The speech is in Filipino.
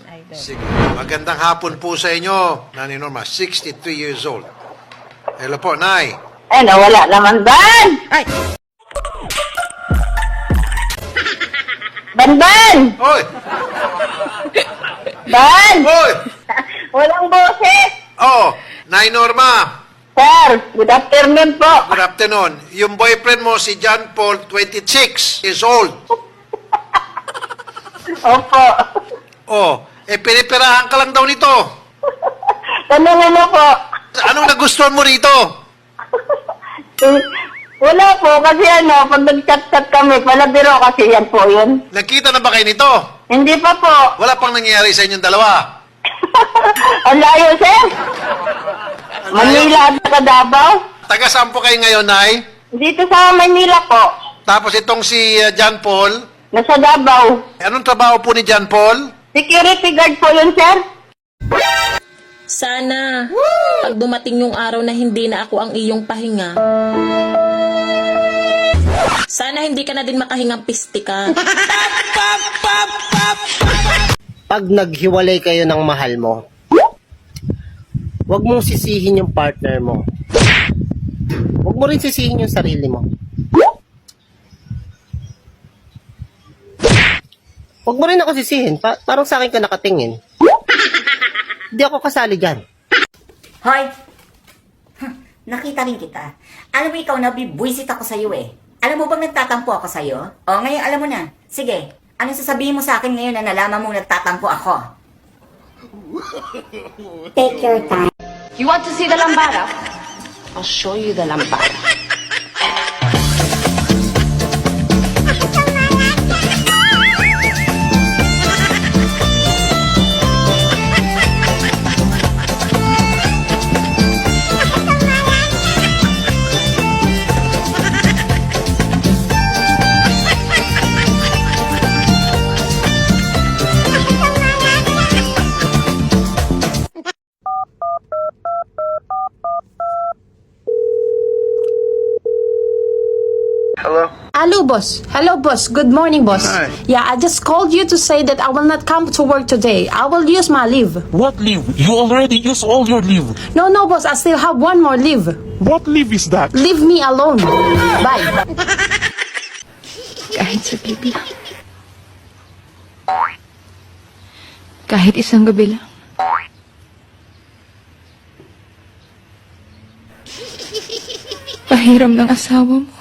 Idol. Sige. Magandang hapon po sa inyo, Nanay Norma, 63 years old. Hello po, Nay. Eh, nawala naman, Ban! Ay! Ban! Hoy! Ban! Hoy! Walang boses! Oh, Nay Norma. Sir, good afternoon po. Good afternoon. Yung boyfriend mo, si John Paul, 26 years old. Opo. Oh, pinipirahan ka lang daw nito. Tanungin mo po. Anong nagustuhan mo rito? Wala po, kasi pag nag-chat-chat kami, palabiro kasi yan po yun. Nakita na ba kayo nito? Hindi pa po. Wala pang nangyayari sa inyong dalawa. Ang layo, sir. Manila at saka Davao. Taga saan po kayo ngayon, Nay? Dito sa Manila po. Tapos itong si John Paul. Nasa Davao. Anong trabaho po ni John Paul? Security guard po yun, sir. Sana, pag dumating yung araw na hindi na ako ang iyong pahinga, sana hindi ka na din makahingang pistika. Pag naghiwalay kayo ng mahal mo, huwag mong sisihin yung partner mo. Huwag mo rin sisihin yung sarili mo. Huwag mo rin ako sisihin. Parang sa akin ka nakatingin. Hindi ako kasali dyan. Hoy! Nakita rin kita. Alam mo ikaw na bibwisit ako sa'yo eh. Alam mo bang nagtatampo ako sa'yo? O ngayon alam mo na. Sige, anong sasabihin mo sa akin ngayon na nalaman mong nagtatampo ako? Take your time. You want to see the lambada? I'll show you the lambada. Hello, boss. Hello, boss. Good morning, boss. Hi. Yeah, I just called you to say that I will not come to work today. I will use my leave. What leave? You already used all your leave. No, boss. I still have one more leave. What leave is that? Leave me alone. Bye. Kahit saglit lang. Kahit isang gabi lang. Pahiram ng asawa mo.